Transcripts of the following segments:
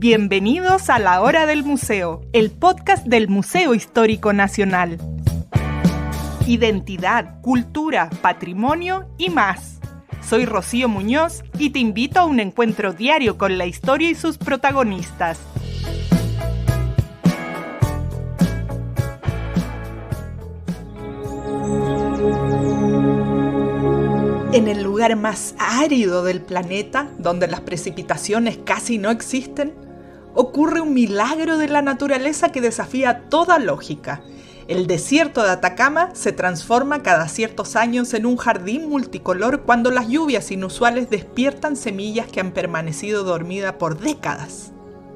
Bienvenidos a La Hora del Museo, el podcast del Museo Histórico Nacional. Identidad, cultura, patrimonio y más. Soy Rocío Muñoz y te invito a un encuentro diario con la historia y sus protagonistas. En el lugar más árido del planeta, donde las precipitaciones casi no existen, ocurre un milagro de la naturaleza que desafía toda lógica. El desierto de Atacama se transforma cada ciertos años en un jardín multicolor cuando las lluvias inusuales despiertan semillas que han permanecido dormidas por décadas.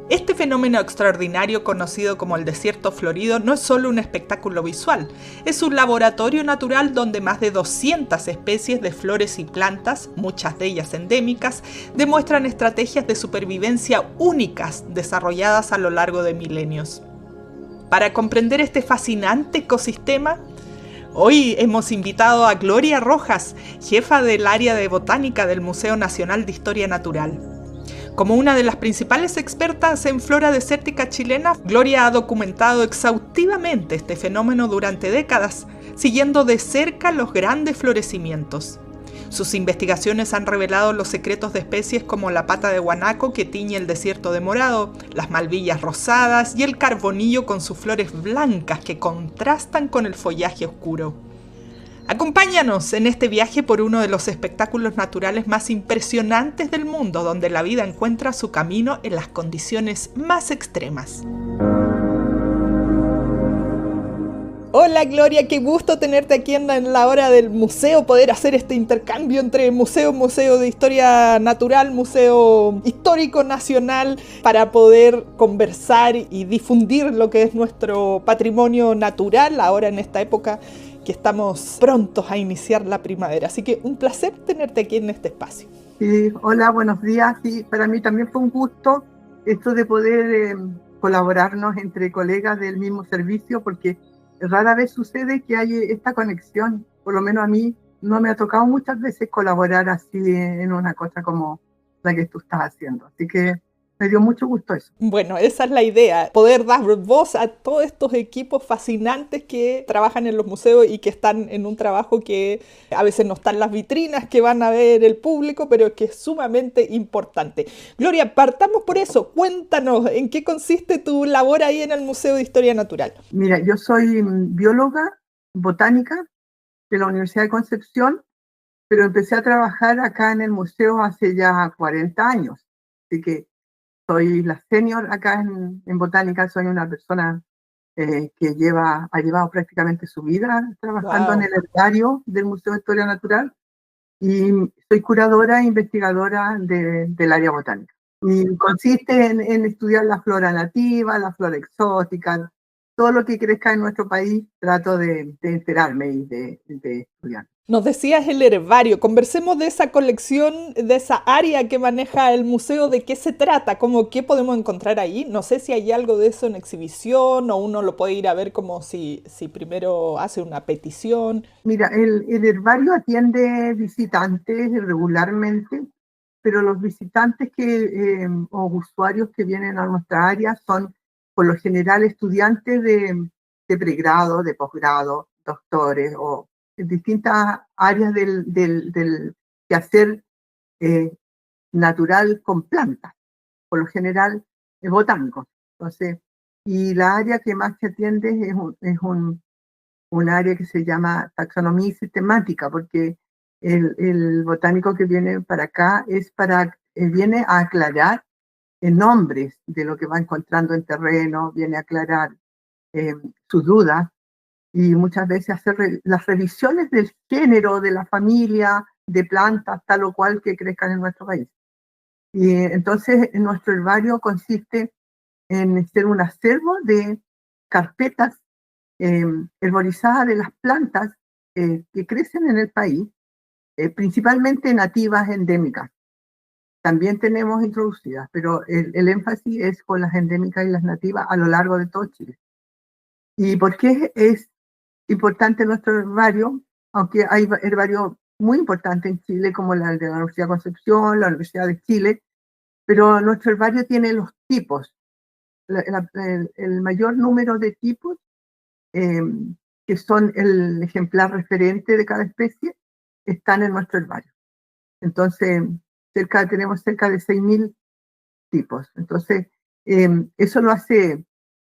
Este fenómeno extraordinario conocido como el desierto florido no es solo un espectáculo visual, es un laboratorio natural donde más de 200 especies de flores y plantas, muchas de ellas endémicas, demuestran estrategias de supervivencia únicas desarrolladas a lo largo de milenios. Para comprender este fascinante ecosistema, hoy hemos invitado a Gloria Rojas, jefa del área de botánica del Museo Nacional de Historia Natural. Como una de las principales expertas en flora desértica chilena, Gloria ha documentado exhaustivamente este fenómeno durante décadas, siguiendo de cerca los grandes florecimientos. Sus investigaciones han revelado los secretos de especies como la pata de guanaco que tiñe el desierto de morado, las malvillas rosadas y el carbonillo con sus flores blancas que contrastan con el follaje oscuro. Acompáñanos en este viaje por uno de los espectáculos naturales más impresionantes del mundo, donde la vida encuentra su camino en las condiciones más extremas. Hola Gloria, qué gusto tenerte aquí en la hora del museo, poder hacer este intercambio entre museo de historia natural, museo histórico nacional, para poder conversar y difundir lo que es nuestro patrimonio natural ahora en esta época que estamos prontos a iniciar la primavera. Así que un placer tenerte aquí en este espacio. Sí, hola, buenos días. Sí, para mí también fue un gusto esto de poder colaborarnos entre colegas del mismo servicio, porque rara vez sucede que hay esta conexión. Por lo menos a mí no me ha tocado muchas veces colaborar así en una cosa como la que tú estás haciendo. Así que me dio mucho gusto eso. Bueno, esa es la idea, poder dar voz a todos estos equipos fascinantes que trabajan en los museos y que están en un trabajo que a veces no está en las vitrinas que van a ver el público, pero que es sumamente importante. Gloria, partamos por eso. Cuéntanos, ¿en qué consiste tu labor ahí en el Museo de Historia Natural? Mira, yo soy bióloga botánica de la Universidad de Concepción, pero empecé a trabajar acá en el museo hace ya 40 años. Así que soy la senior acá en botánica, soy una persona que ha llevado prácticamente su vida trabajando en el herbario del Museo de Historia Natural y soy curadora e investigadora del área botánica. Y consiste en estudiar la flora nativa, la flora exótica, todo lo que crezca en nuestro país, trato de enterarme y de estudiar. Nos decías el herbario, conversemos de esa colección, de esa área que maneja el museo, ¿de qué se trata? ¿Qué podemos encontrar ahí? No sé si hay algo de eso en exhibición o uno lo puede ir a ver como si primero hace una petición. Mira, el herbario atiende visitantes regularmente, pero los visitantes o usuarios que vienen a nuestra área son por lo general estudiantes de pregrado, de posgrado, doctores o en distintas áreas del quehacer natural con plantas, por lo general botánicos. Entonces, y la área que más se atiende es un área que se llama taxonomía sistemática, porque el botánico que viene para acá viene a aclarar nombres de lo que va encontrando en terreno, viene a aclarar sus dudas y muchas veces hacer las revisiones del género, de la familia, de plantas, tal o cual que crezcan en nuestro país. Y entonces nuestro herbario consiste en ser un acervo de carpetas herborizadas de las plantas que crecen en el país, principalmente nativas endémicas. También tenemos introducidas, pero el énfasis es con las endémicas y las nativas a lo largo de todo Chile. ¿Y por qué es importante nuestro herbario? Aunque hay herbarios muy importantes en Chile, como la de la Universidad de Concepción, la Universidad de Chile, pero nuestro herbario tiene los tipos, el mayor número de tipos eh, que son el ejemplar referente de cada especie, están en nuestro herbario. Entonces, tenemos cerca de 6.000 tipos. Entonces, eso lo hace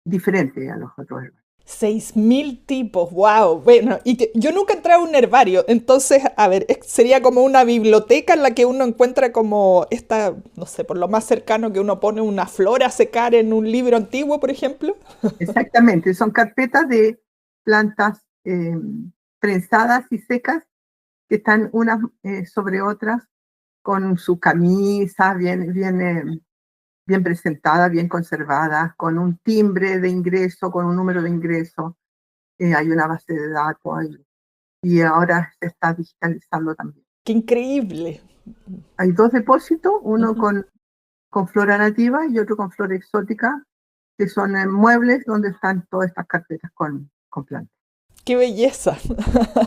diferente a los otros herbarios. 6.000 tipos, wow. Bueno, y que yo nunca he entrado a un herbario, entonces, a ver, sería como una biblioteca en la que uno encuentra como esta, no sé, por lo más cercano que uno pone una flor a secar en un libro antiguo, por ejemplo. Exactamente, son carpetas de plantas prensadas y secas que están unas sobre otras con su camisa bien presentada, bien conservada, con un timbre de ingreso, con un número de ingreso. Hay una base de datos y ahora se está digitalizando también. ¡Qué increíble! Hay 2 depósitos, uno Ujú. con flora nativa y otro con flora exótica, que son muebles donde están todas estas carpetas con plantas. ¡Qué belleza!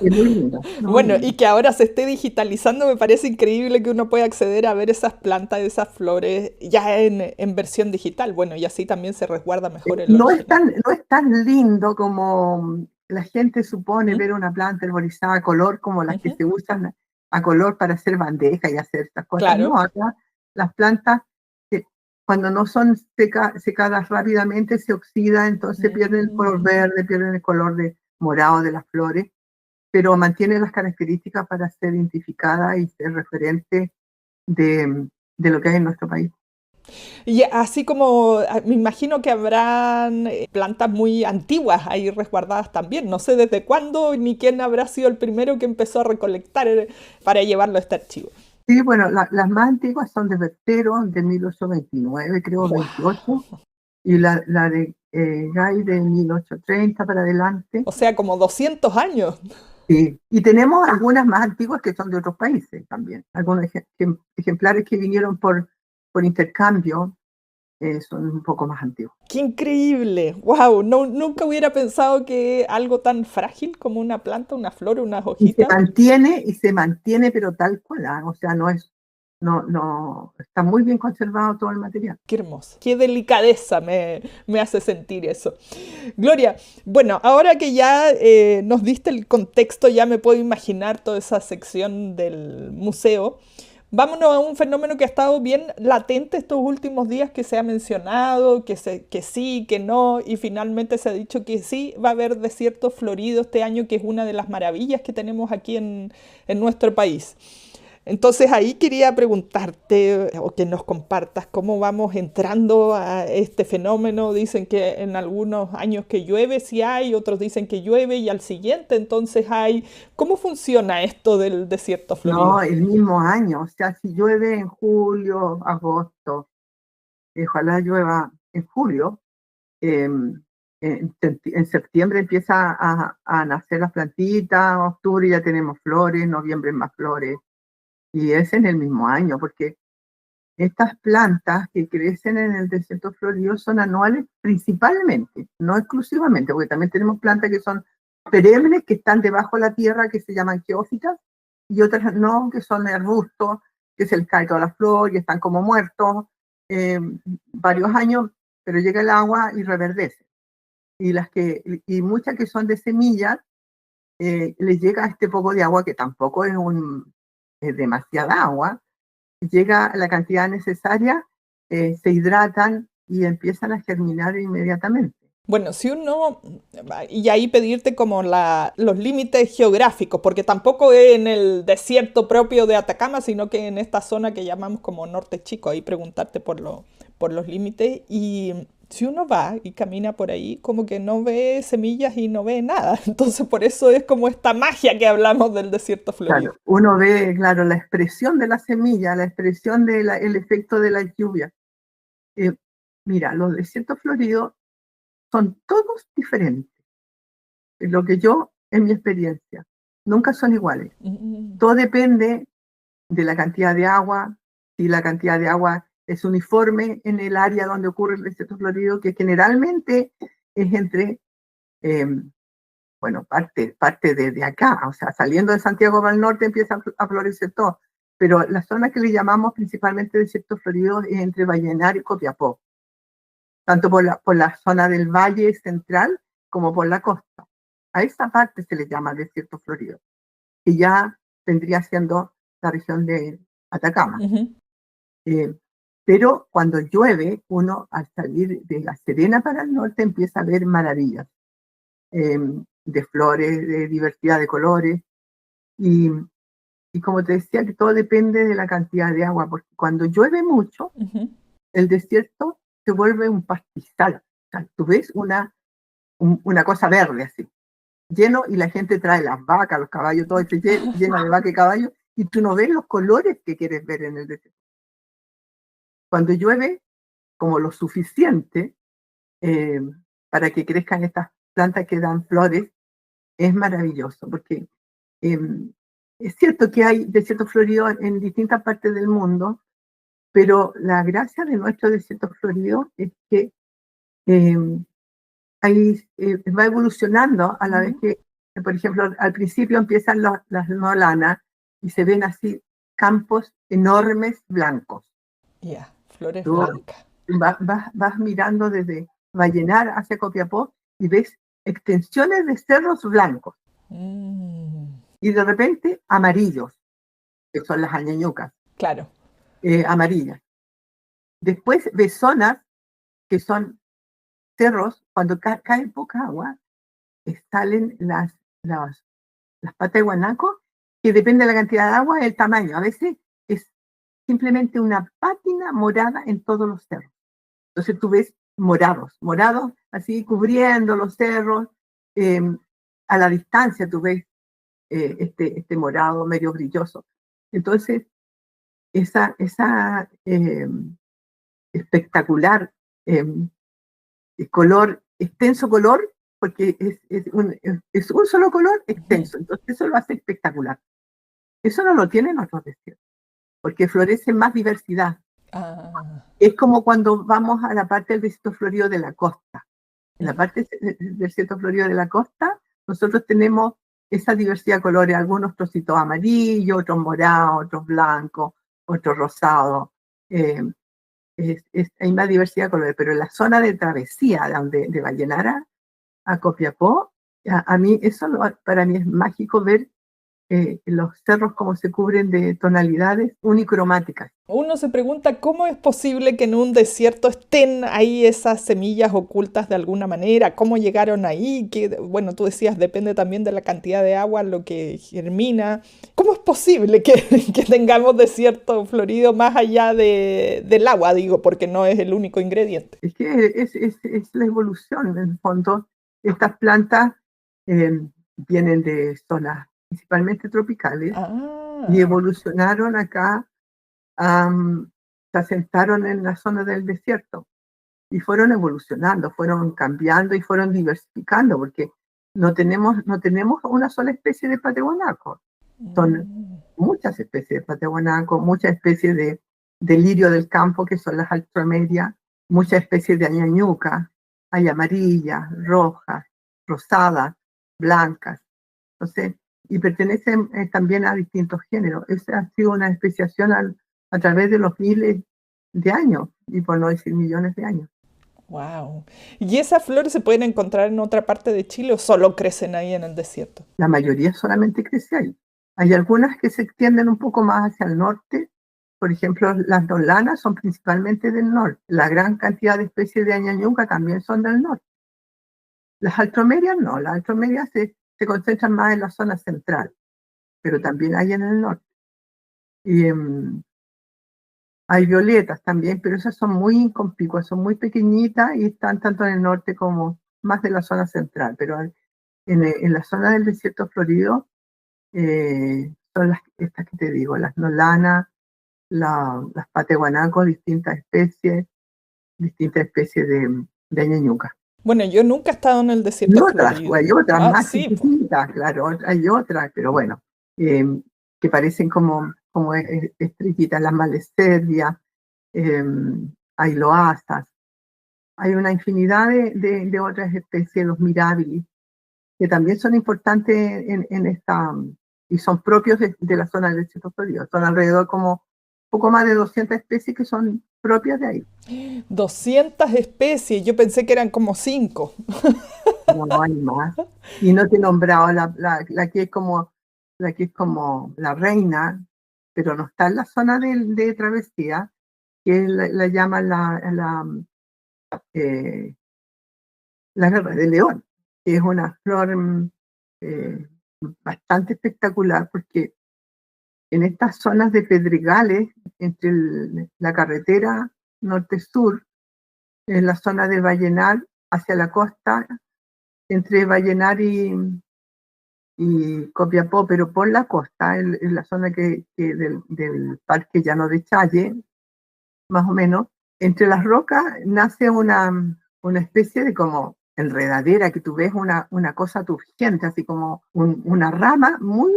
Es muy lindo, muy Bueno, y lindo. que ahora se esté digitalizando, me parece increíble que uno pueda acceder a ver esas plantas, esas flores, ya en versión digital. Bueno, y así también se resguarda mejor el original. No es tan lindo como la gente supone ¿Mm? ver una planta herborizada a color como las que Ujú. se usan a color para hacer bandejas y hacer estas cosas. Claro. No, acá las plantas, eh, cuando no son secadas rápidamente, se oxidan, entonces pierden el color Mm. verde, pierden el color de morado de las flores, pero mantienen las características para ser identificada y ser referente de lo que hay en nuestro país. Y así como me imagino que habrán plantas muy antiguas ahí resguardadas también. No sé desde cuándo ni quién habrá sido el primero que empezó a recolectar para llevarlo a este archivo. Sí, bueno, las más antiguas son de Bertero, de 1829, creo, 28, ¡Wow! y la de Gay de 1830 para adelante. O sea, como 200 años. Sí. Y tenemos algunas más antiguas que son de otros países también. Algunos ejemplares que vinieron por intercambio son un poco más antiguos. ¡Qué increíble! ¡Wow! No, nunca hubiera pensado que algo tan frágil como una planta, una flor, unas hojitas. Y se mantiene, pero tal cual, o sea, no, está muy bien conservado todo el material. Qué hermoso, qué delicadeza me hace sentir eso. Gloria, bueno, ahora que ya nos diste el contexto, ya me puedo imaginar toda esa sección del museo. Vámonos a un fenómeno que ha estado bien latente estos últimos días, que se ha mencionado, que sí, que no, y finalmente se ha dicho que sí, va a haber desierto florido este año, que es una de las maravillas que tenemos aquí en nuestro país. Entonces ahí quería preguntarte o que nos compartas cómo vamos entrando a este fenómeno. Dicen que en algunos años que llueve, sí hay, otros dicen que llueve y al siguiente entonces hay. ¿Cómo funciona esto del desierto florido? No, el mismo año, o sea, si llueve en julio, agosto, ojalá llueva en julio, eh, en septiembre empieza a nacer las plantitas, octubre ya tenemos flores, noviembre más flores, y es en el mismo año, porque estas plantas que crecen en el desierto florido son anuales principalmente, no exclusivamente, porque también tenemos plantas que son perennes, que están debajo de la tierra, que se llaman geófitas, y otras no, que son arbustos, que se les cae toda la flor y están como muertos eh, varios años, pero llega el agua y reverdece. Y muchas que son de semillas, les llega este poco de agua, que tampoco es demasiada agua, llega la cantidad necesaria, se hidratan y empiezan a germinar inmediatamente. Bueno, si uno, y ahí pedirte como los límites geográficos, porque tampoco es en el desierto propio de Atacama, sino que en esta zona que llamamos como Norte Chico, ahí preguntarte por los límites. Y si uno va y camina por ahí, como que no ve semillas y no ve nada. Entonces por eso es como esta magia que hablamos del desierto florido. Claro, uno ve, claro, la expresión de la semilla, la expresión del efecto de la lluvia. Eh, Mira, los desiertos floridos son todos diferentes. Es lo que yo, en mi experiencia, nunca son iguales. Mm. Todo depende de la cantidad de agua, si la cantidad de agua es uniforme en el área donde ocurre el desierto florido, que generalmente es entre, eh, bueno, parte de acá, o sea, saliendo de Santiago para el norte empieza a florecer todo, pero la zona que le llamamos principalmente desierto florido es entre Vallenar y Copiapó, tanto por la zona del valle central como por la costa. A esa parte se le llama desierto florido, que ya vendría siendo la región de Atacama. Ujú. Eh, pero cuando llueve, uno al salir de La Serena para el norte empieza a ver maravillas eh, de flores, de diversidad de colores. Y, y como te decía, que todo depende de la cantidad de agua, porque cuando llueve mucho, Ujú. el desierto se vuelve un pastizal. O sea, tú ves una cosa verde así, lleno, y la gente trae las vacas, los caballos, todo ese lleno de vacas y caballos, y tú no ves los colores que quieres ver en el desierto. Cuando llueve, como lo suficiente eh, para que crezcan estas plantas que dan flores, es maravilloso, porque eh, es cierto que hay desiertos floridos en distintas partes del mundo, pero la gracia de nuestro desierto florido es que eh, va evolucionando a la vez Ujú. que, por ejemplo, al principio empiezan las nolanas y se ven así campos enormes blancos. Ya, flores Tú blancas. vas mirando desde Vallenar hacia Copiapó y ves extensiones de cerros blancos Mm, y de repente amarillos, que son las añañucas, claro. amarillas. Después ves zonas que son cerros, cuando cae poca agua, salen las patas de guanaco, que depende de la cantidad de agua y el tamaño. A veces es simplemente una pátina morada en todos los cerros. Entonces tú ves morados, así cubriendo los cerros. eh, a la distancia tú ves este morado medio brilloso. Entonces, esa espectacular eh, color, extenso color, porque es un solo color Ujú. extenso, entonces eso lo hace espectacular. Eso no lo tienen otros desiertos, porque florece más diversidad. Ah, Es como cuando vamos a la parte del desierto florido de la costa. En la ujú. parte del desierto florido de la costa, nosotros tenemos esa diversidad de colores, algunos trocitos amarillos, otros morados, otros blancos, otros rosados. Eh, hay más diversidad de colores, pero en la zona de travesía, de Vallenara a Copiapó, a mí eso para mí es mágico ver los cerros como se cubren de tonalidades unicromáticas. Uno se pregunta cómo es posible que en un desierto estén ahí esas semillas ocultas de alguna manera, cómo llegaron ahí, que, bueno, tú decías, depende también de la cantidad de agua, lo que germina. ¿Cómo es posible que, que tengamos desierto florido más allá del agua, digo, porque no es el único ingrediente? Es que es la evolución, en el fondo. Estas plantas eh, vienen de zonas principalmente tropicales y Ah, evolucionaron acá, um, se asentaron en la zona del desierto y fueron evolucionando, fueron cambiando y fueron diversificando, porque no tenemos una sola especie de pateguanaco, son mm, muchas especies de pateguanaco, muchas especies de lirio del campo, que son las altromeria, muchas especies de añañuca, hay amarillas, rojas, rosadas, blancas, entonces, y pertenecen también a distintos géneros. Esa ha sido una especiación a través de los miles de años, y por no decir millones de años. wow. ¿Y esas flores se pueden encontrar en otra parte de Chile o solo crecen ahí en el desierto? La mayoría solamente crece ahí. Hay algunas que se extienden un poco más hacia el norte. Por ejemplo, las nolanas son principalmente del norte. La gran cantidad de especies de añañuca también son del norte. Las altromerias no, las altromerias se concentran más en la zona central, pero también hay en el norte. Y hay violetas también, pero esas son muy inconspicuas, son muy pequeñitas y están tanto en el norte como más de la zona central. Pero en la zona del desierto florido son estas que te digo, las nolanas, las pateguanacos, distintas especies de añañuca. Bueno, yo nunca he estado en el Y desierto otras, pues, hay florido. otras Ah, más sí, pues. chiquititas, claro, hay otras, pero bueno, eh, que parecen como estrellitas, las maleservias, eh, hay loasas, hay una infinidad de otras especies, los mirabilis, que también son importantes en esta y son propios de la zona del desierto florido. Son alrededor como poco más de 200 especies que son propias de ahí. 200 especies, yo pensé que eran como 5. No hay más. Y no te he nombrado la que es como la reina, pero no está en la zona de travesía, que la llaman eh, la guerra de león, que es una flor eh, bastante espectacular porque en estas zonas de pedregales, entre la carretera norte-sur, en la zona de Vallenar hacia la costa, entre Vallenar y Copiapó, pero por la costa, en la zona del Parque Llano de Challe, más o menos, entre las rocas nace una especie de como enredadera, que tú ves una cosa turgente, así como una rama muy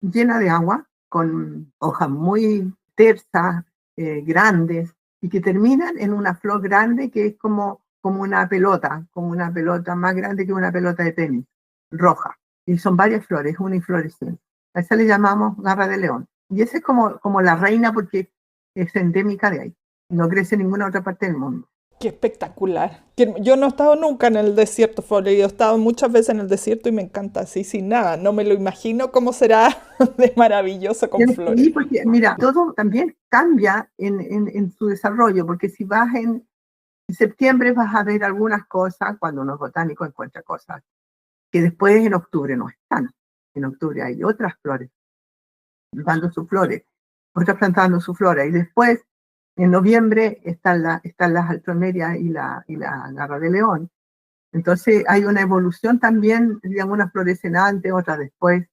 llena de agua, con hojas muy tersas, grandes, y que terminan en una flor grande que es como una pelota más grande que una pelota de tenis, roja. Y son varias flores, una inflorescencia. A esa le llamamos garra de león. Y esa es como la reina porque es endémica de ahí. No crece en ninguna otra parte del mundo. Qué espectacular. Yo no he estado nunca en el desierto florido, he estado muchas veces en el desierto y me encanta así sin nada. No me lo imagino cómo será de maravilloso con flores. Sí, porque mira, todo también cambia en su desarrollo, porque si vas en septiembre vas a ver algunas cosas, cuando uno es botánico encuentra cosas que después en octubre no están. En octubre hay otras flores dando sus flores, otras plantas dando sus flores, y después en noviembre están las altromerias y la garra de león. Entonces hay una evolución también, digamos, unas florecen antes, otras después.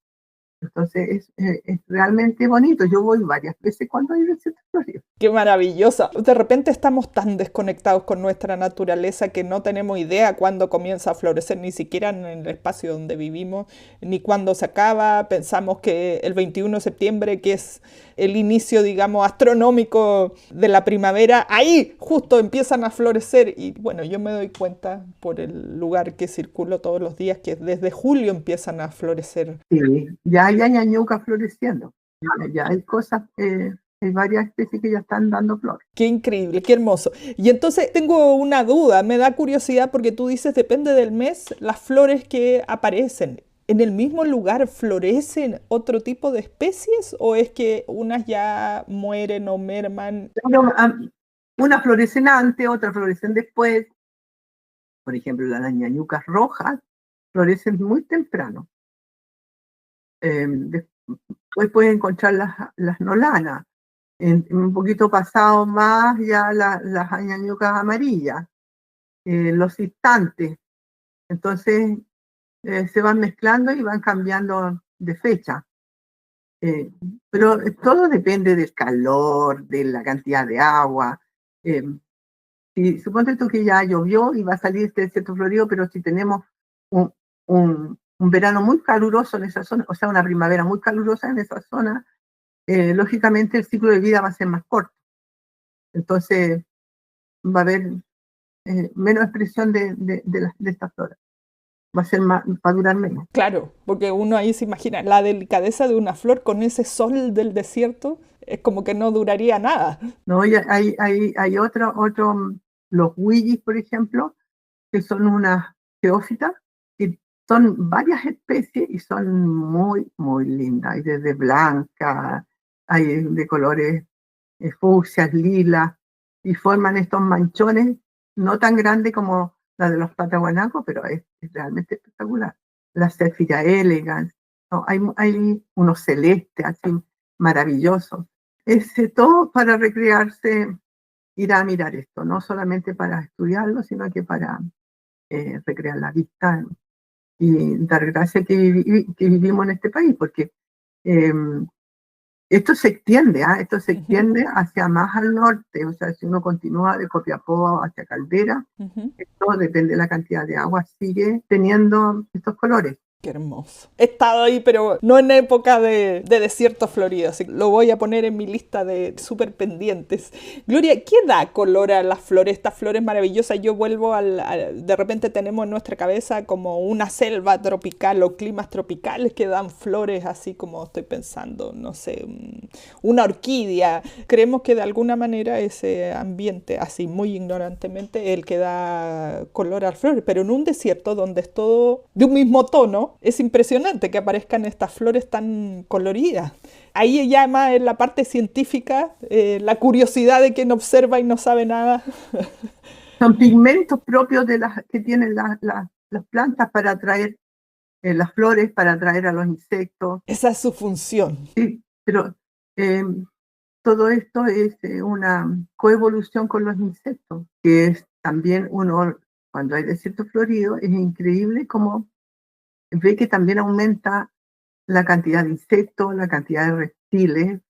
Entonces es realmente bonito. Yo voy varias veces cuando hay desierto florido. Qué maravillosa. De repente estamos tan desconectados con nuestra naturaleza que no tenemos idea cuándo comienza a florecer, ni siquiera en el espacio donde vivimos, ni cuándo se acaba. Pensamos que el 21 de septiembre, que es el inicio, digamos, astronómico de la primavera, ahí justo empiezan a florecer. Y bueno, yo me doy cuenta por el lugar que circulo todos los días que desde julio empiezan a florecer. Sí, ya hay ñañuca floreciendo. Ya hay cosas, hay varias especies que ya están dando flor. Qué increíble, qué hermoso. Y entonces tengo una duda, me da curiosidad porque tú dices, depende del mes, las flores que aparecen. ¿En el mismo lugar florecen otro tipo de especies o es que unas ya mueren o merman? Pero, unas florecen antes, otras florecen después. Por ejemplo, las ñañucas rojas florecen muy temprano. Después puedes encontrar las nolanas. Un poquito pasado más ya las ñañucas amarillas, los instantes. Entonces se van mezclando y van cambiando de fecha. Pero todo depende del calor, de la cantidad de agua. Eh, si suponte tú que ya llovió y va a salir este desierto florido, pero si tenemos un verano muy caluroso en esa zona, o sea, una primavera muy calurosa en esa zona, lógicamente el ciclo de vida va a ser más corto. Entonces va a haber menos expresión de estas flores. Va a durar menos. Claro, porque uno ahí se imagina la delicadeza de una flor con ese sol del desierto, es como que no duraría nada. ¿No? Y hay los huillis, por ejemplo, que son unas geófitas, que son varias especies y son muy, muy lindas. Hay desde blanca, hay de colores fucsias, lilas, y forman estos manchones, no tan grandes como la de los pataguanacos, pero es realmente espectacular. La Zephyra elegans, ¿no? Hay unos celestes así maravillosos. Es todo para recrearse, ir a mirar esto, no solamente para estudiarlo, sino que para recrear la vista y dar gracias que vivimos en este país, porque esto se extiende, esto se extiende hacia más al norte, o sea, si uno continúa de Copiapó hacia Caldera, esto depende de la cantidad de agua, sigue teniendo estos colores. Qué hermoso. He estado ahí, pero no en época de desierto florido, así que lo voy a poner en mi lista de súper pendientes. Gloria, ¿qué da color a las flores, estas flores maravillosas? Yo vuelvo de repente tenemos en nuestra cabeza como una selva tropical o climas tropicales que dan flores así como estoy pensando, no sé, una orquídea. Creemos que de alguna manera ese ambiente, así muy ignorantemente, el que da color a las flores, pero en un desierto donde es todo de un mismo tono, es impresionante que aparezcan estas flores tan coloridas. Ahí ya más en la parte científica, la curiosidad de quien observa y no sabe nada. Son pigmentos propios de las que tienen las plantas para atraer las flores, para atraer a los insectos. Esa es su función. Sí, pero eh, todo esto es una coevolución con los insectos, que es también cuando hay desierto florido, es increíble cómo ve que también aumenta la cantidad de insectos, la cantidad de reptiles.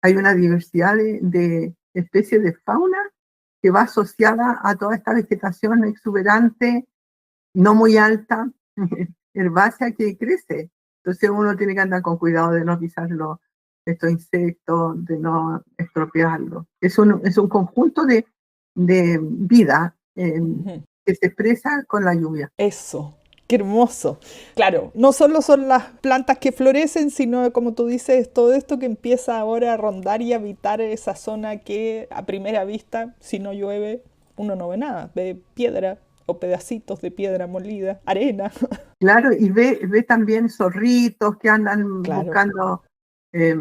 Hay una diversidad de especies de fauna que va asociada a toda esta vegetación exuberante, no muy alta, herbácea que crece. Entonces uno tiene que andar con cuidado de no pisarlo, estos insectos, de no estropearlo. Es un conjunto de vida que se expresa con la lluvia. Eso. Qué hermoso. Claro, no solo son las plantas que florecen, sino, como tú dices, todo esto que empieza ahora a rondar y habitar esa zona que a primera vista, si no llueve, uno no ve nada. Ve piedra o pedacitos de piedra molida, arena. Claro, y ve también zorritos que andan Claro. buscando eh,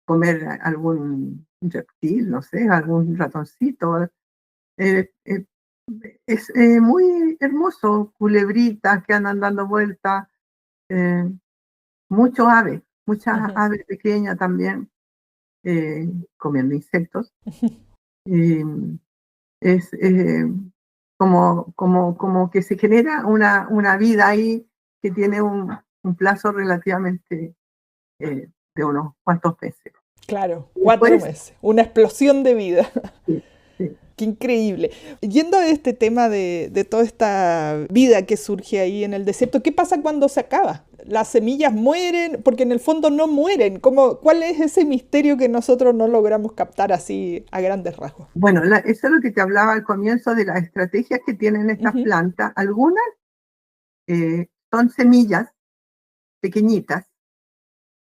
comer algún reptil, no sé, algún ratoncito. Eh, eh, es muy hermoso, culebritas que andan dando vueltas, eh, muchos aves, muchas Ujú. aves pequeñas también comiendo insectos. Y es como que se genera una vida ahí que tiene un plazo relativamente de unos cuantos meses. Claro, Y 4 después, meses. Una explosión de vida. sí, sí. Qué increíble. Yendo a este tema de toda esta vida que surge ahí en el desierto, ¿qué pasa cuando se acaba? Las semillas mueren, porque en el fondo no mueren. ¿Cuál es ese misterio que nosotros no logramos captar así a grandes rasgos? Bueno, eso es lo que te hablaba al comienzo de las estrategias que tienen estas Ujú. plantas. Algunas son semillas pequeñitas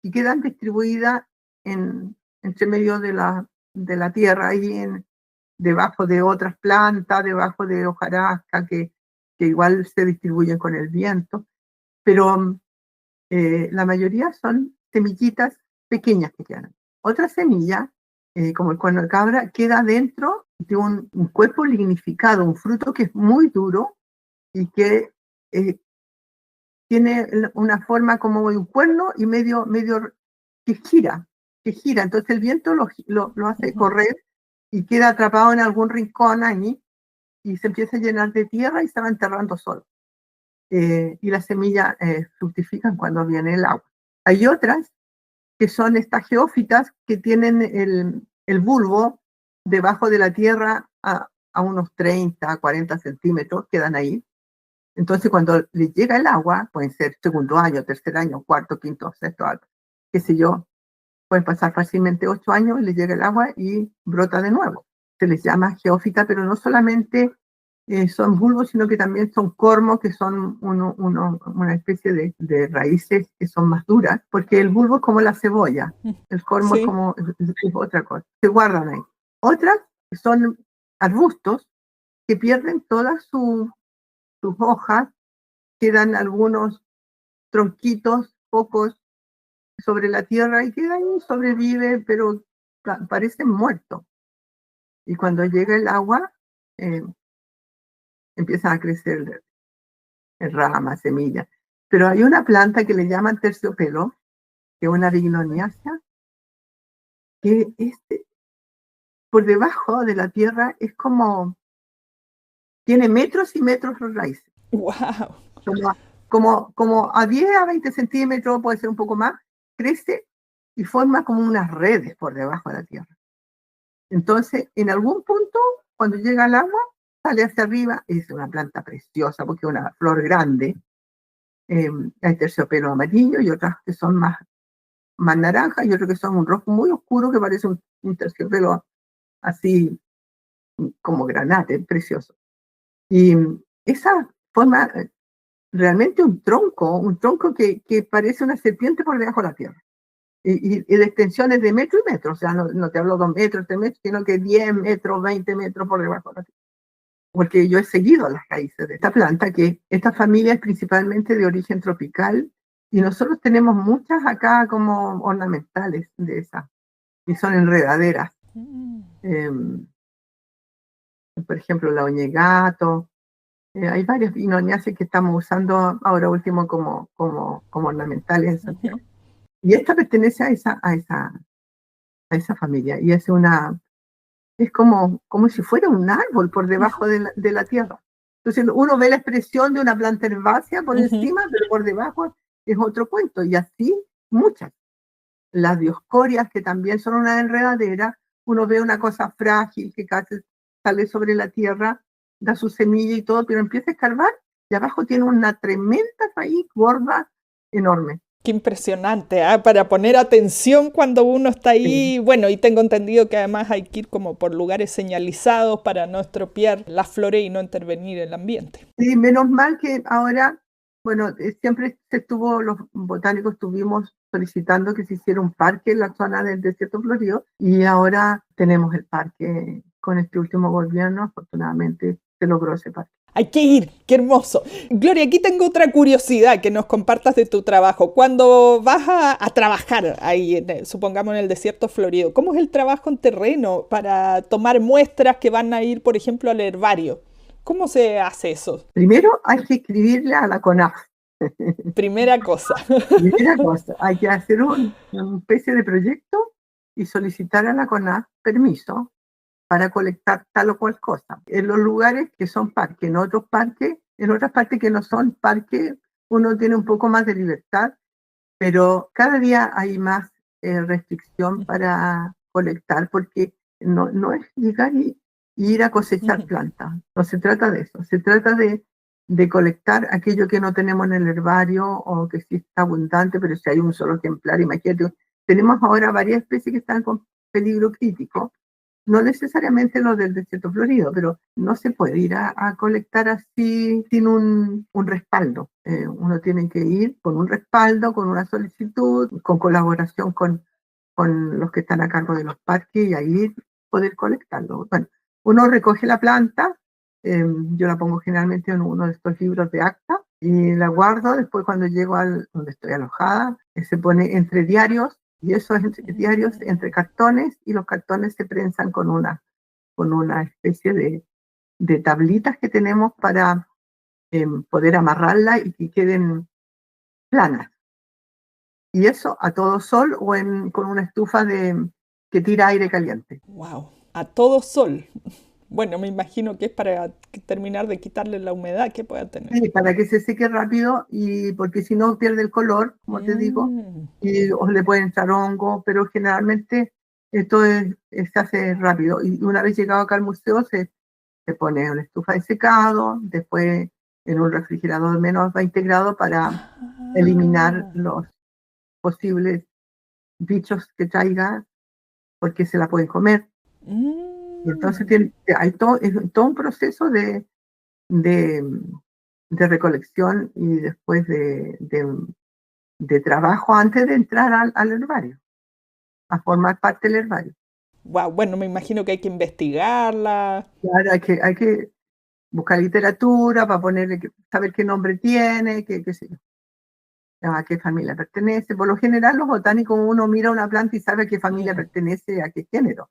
y quedan distribuidas entre medio de la tierra, ahí debajo de otras plantas, debajo de hojarasca, que igual se distribuyen con el viento. Pero la mayoría son semillitas pequeñas que quedan. Otra semilla, como el cuerno de cabra, queda dentro de un cuerpo lignificado, un fruto que es muy duro y que tiene una forma como de un cuerno y medio que gira. Entonces el viento lo hace Ujú. correr y queda atrapado en algún rincón ahí y se empieza a llenar de tierra y se va enterrando solo. Y las semillas fructifican cuando viene el agua. Hay otras que son estas geófitas que tienen el bulbo debajo de la tierra a unos 30, 40 centímetros, quedan ahí. Entonces, cuando les llega el agua, pueden ser segundo año, tercer año, cuarto, quinto, sexto año, qué sé yo, pueden pasar fácilmente 8 años y les llega el agua y brota de nuevo. Se les llama geófita, pero no solamente son bulbos, sino que también son cormos, que son una especie de raíces que son más duras, porque el bulbo es como la cebolla, el cormo Sí. es otra cosa, se guardan ahí. Otras son arbustos que pierden todas sus hojas, quedan algunos tronquitos, pocos, sobre la tierra y quedan ahí, sobrevive, pero parecen muertos. Y cuando llega el agua, eh, empiezan a crecer ramas, semillas. Pero hay una planta que le llaman terciopelo, que es una bignoniácea, que por debajo de la tierra es tiene metros y metros de raíces. Wow. Como a 10 a 20 centímetros, puede ser un poco más, crece y forma como unas redes por debajo de la tierra. Entonces, en algún punto, cuando llega el agua, sale hacia arriba, es una planta preciosa porque es una flor grande, Hay terciopelo amarillo y otras que son más naranjas y otros que son un rojo muy oscuro que parece un terciopelo así como granate, precioso. Y esa forma realmente un tronco que parece una serpiente por debajo de la tierra. Y de extensiones de metro y metro, o sea, no te hablo 2 metros, 3 metros, sino que 10 metros, 20 metros por debajo de la tierra. Porque yo he seguido las raíces de esta planta, que esta familia es principalmente de origen tropical, y nosotros tenemos muchas acá como ornamentales de esas, y son enredaderas. Eh, por ejemplo, la oñegato, hay varias vinoniaceae que estamos usando ahora último como ornamentales en Santiago. Y esta pertenece a esa familia, y es como si fuera un árbol por debajo de la tierra. Entonces uno ve la expresión de una planta herbácea por encima, pero por debajo es otro cuento, y así muchas. Las dioscorias, que también son una enredadera, uno ve una cosa frágil que casi sale sobre la tierra, da su semilla y todo, pero empieza a escarbar y abajo tiene una tremenda raíz gorda, enorme. Qué impresionante, ¿ah? Para poner atención cuando uno está ahí. Sí. Bueno, y tengo entendido que además hay que ir como por lugares señalizados para no estropear las flores y no intervenir en el ambiente. Sí, menos mal que ahora, bueno, siempre los botánicos estuvimos solicitando que se hiciera un parque en la zona del desierto florido, y ahora tenemos el parque con este último gobierno. Afortunadamente se logró ese parque. Hay que ir, qué hermoso. Gloria, aquí tengo otra curiosidad que nos compartas de tu trabajo. Cuando vas a trabajar ahí, supongamos en el desierto florido, ¿cómo es el trabajo en terreno para tomar muestras que van a ir, por ejemplo, al herbario? ¿Cómo se hace eso? Primero hay que escribirle a la CONAF. Primera cosa. Primera cosa, hay que hacer una especie de proyecto y solicitar a la CONAF permiso para colectar tal o cual cosa. En los lugares que son parques, en otras partes que no son parques, uno tiene un poco más de libertad, pero cada día hay más restricción para colectar, porque no es llegar y ir a cosechar plantas. No se trata de eso, se trata de colectar aquello que no tenemos en el herbario o que sí está abundante, pero si hay un solo ejemplar, imagínate, tenemos ahora varias especies que están con peligro crítico. No necesariamente los del desierto florido, pero no se puede ir a colectar así sin un respaldo. Uno tiene que ir con un respaldo, con una solicitud, con colaboración con los que están a cargo de los parques, y ahí poder colectarlo. Bueno, uno recoge la planta, yo la pongo generalmente en uno de estos libros de acta y la guardo. Después, cuando llego donde estoy alojada, se pone entre diarios, y eso es entre diarios, entre cartones, y los cartones se prensan con una especie de tablitas que tenemos para poder amarrarla y que queden planas. Y eso a todo sol o con una estufa que tira aire caliente. Wow, a todo sol. Bueno, me imagino que es para terminar de quitarle la humedad que pueda tener. Sí, para que se seque rápido, y porque si no pierde el color, como te digo, o le puede entrar hongo, pero generalmente esto se hace rápido. Y una vez llegado acá al museo, se pone una estufa de secado, después en un refrigerador menos 20 grados para eliminar los posibles bichos que traiga, porque se la pueden comer. Y entonces hay todo un proceso de, de recolección y después de trabajo antes de entrar al herbario, a formar parte del herbario. Wow, bueno, me imagino que hay que investigarla. Claro, hay que buscar literatura para saber qué nombre tiene, qué sé yo, a qué familia pertenece. Por lo general, los botánicos, uno mira una planta y sabe a qué familia pertenece, a qué género.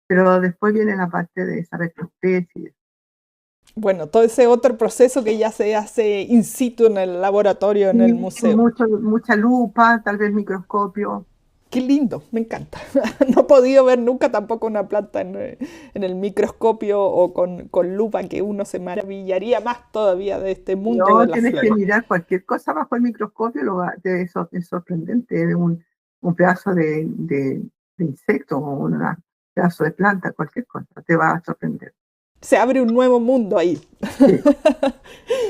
Pero después viene la parte de saber qué especie. Bueno, todo ese otro proceso que ya se hace in situ en el laboratorio, en el Y museo. mucha lupa, tal vez microscopio. Qué lindo, me encanta. No he podido ver nunca tampoco una planta en el microscopio o con lupa, que uno se maravillaría más todavía de este mundo de No, las tienes que flores. mirar cualquier cosa bajo el microscopio, es sorprendente, un pedazo de insecto o un pedazo de planta, cualquier cosa, te va a sorprender. Se abre un nuevo mundo ahí. Sí.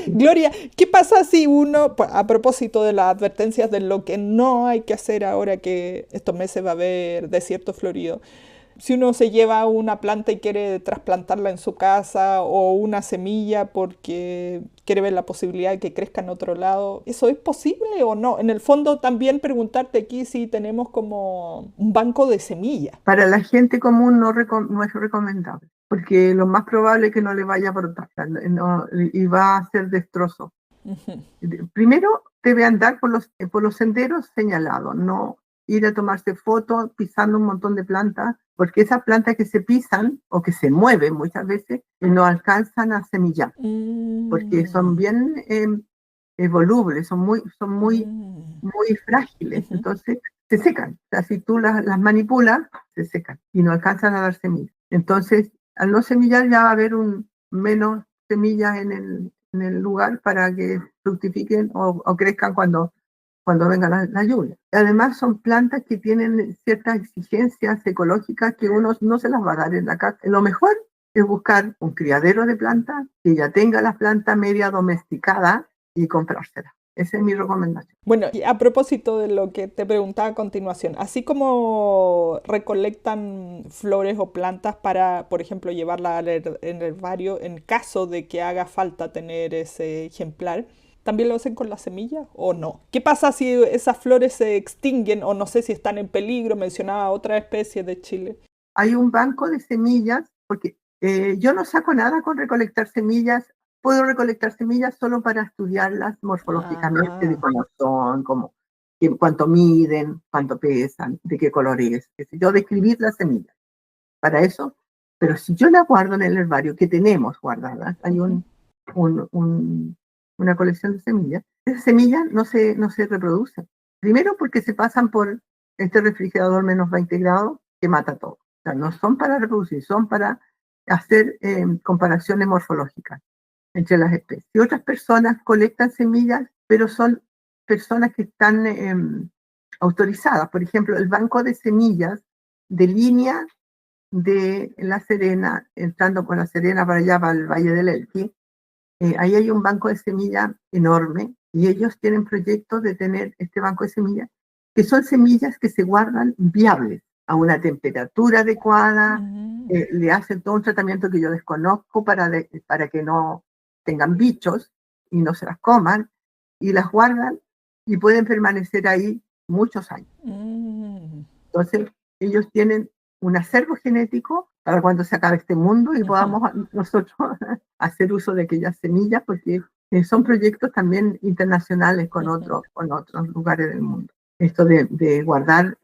Gloria, ¿qué pasa si uno, a propósito de las advertencias de lo que no hay que hacer ahora que estos meses va a haber desierto florido? Si uno se lleva una planta y quiere trasplantarla en su casa o una semilla porque quiere ver la posibilidad de que crezca en otro lado, ¿eso es posible o no? En el fondo también preguntarte aquí si tenemos como un banco de semillas. Para la gente común no es recomendable, porque lo más probable es que no le vaya a brotar y va a ser destrozo. Ujú. Primero debe andar por los senderos señalados, no ir a tomarse fotos pisando un montón de plantas, porque esas plantas que se pisan o que se mueven muchas veces no alcanzan a semillar, porque son bien volubles, son muy frágiles, Ujú. entonces se secan. O sea, si tú las manipulas, se secan y no alcanzan a dar semillas. Entonces, al no semillar ya va a haber menos semillas en el lugar para que fructifiquen o crezcan cuando venga la lluvia. Además, son plantas que tienen ciertas exigencias ecológicas que uno no se las va a dar en la casa. Lo mejor es buscar un criadero de plantas que ya tenga la planta media domesticada y comprársela. Esa es mi recomendación. Bueno, y a propósito de lo que te preguntaba a continuación, así como recolectan flores o plantas para, por ejemplo, llevarla al herbario en caso de que haga falta tener ese ejemplar, ¿también lo hacen con las semillas o no? ¿Qué pasa si esas flores se extinguen o no sé si están en peligro? Mencionaba otra especie de Chile. Hay un banco de semillas, porque yo no saco nada con recolectar semillas. Puedo recolectar semillas solo para estudiarlas morfológicamente, de Ah. cómo son, cuánto miden, cuánto pesan, de qué color es, qué sé yo, describir las semillas. Para eso, pero si yo la guardo en el herbario que tenemos guardadas, hay Ujú. una colección de semillas, esas semillas no se reproducen. Primero porque se pasan por este refrigerador menos 20 grados que mata todo. O sea, no son para reproducir, son para hacer comparaciones morfológicas entre las especies. Y otras personas colectan semillas, pero son personas que están autorizadas. Por ejemplo, el banco de semillas de línea de La Serena, entrando por La Serena para allá, para el Valle del Elqui, ahí hay un banco de semillas enorme y ellos tienen proyectos de tener este banco de semillas, que son semillas que se guardan viables a una temperatura adecuada, Mm. le hacen todo un tratamiento que yo desconozco para que no tengan bichos y no se las coman, y las guardan y pueden permanecer ahí muchos años. Mm. Entonces, ellos tienen un acervo genético para cuando se acabe este mundo y Ujú. podamos nosotros hacer uso de aquellas semillas, porque son proyectos también internacionales con Ujú. otros lugares del mundo. Esto de guardar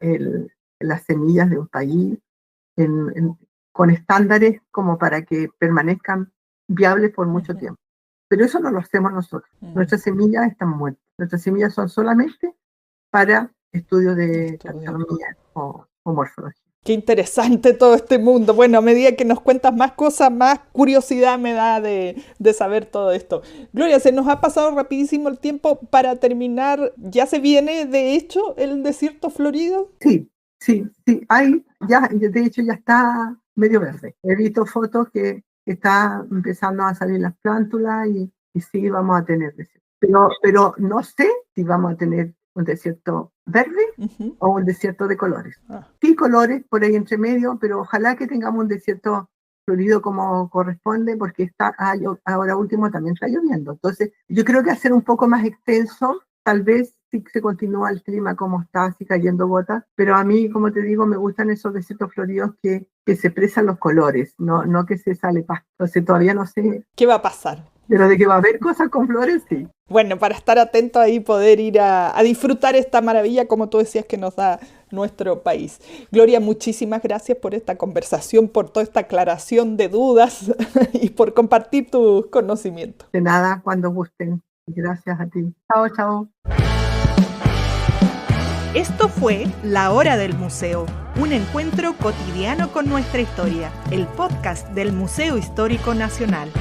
las semillas de un país con estándares como para que permanezcan viables por mucho Ujú. tiempo. Pero eso no lo hacemos nosotros. Mm. Nuestras semillas están muertas. Nuestras semillas son solamente para estudios de Estudio. taxonomía o morfología. Qué interesante todo este mundo. Bueno, a medida que nos cuentas más cosas, más curiosidad me da de saber todo esto. Gloria, se nos ha pasado rapidísimo el tiempo. Para terminar, ¿ya se viene de hecho el desierto florido? Sí, de hecho ya está medio verde. He visto fotos que está empezando a salir las plántulas y sí vamos a tener desierto. Pero no sé si vamos a tener un desierto verde Ujú. o un desierto de colores. Ah. Sí, colores por ahí entre medio, pero ojalá que tengamos un desierto florido como corresponde, porque ahora último también está lloviendo. Entonces, yo creo que hacer un poco más extenso, tal vez si se continúa el clima como está, así cayendo gotas, pero a mí, como te digo, me gustan esos desiertos floridos que se expresan los colores, no que se sale pasto. Entonces, todavía no sé, ¿Qué va a pasar? pero de que va a haber cosas con flores, sí. Bueno, para estar atento ahí, poder ir a disfrutar esta maravilla, como tú decías, que nos da nuestro país. Gloria, muchísimas gracias por esta conversación, por toda esta aclaración de dudas y por compartir tus conocimientos. De nada, cuando gusten. Gracias a ti. Chao, chao. Esto fue La Hora del Museo, un encuentro cotidiano con nuestra historia, el podcast del Museo Histórico Nacional.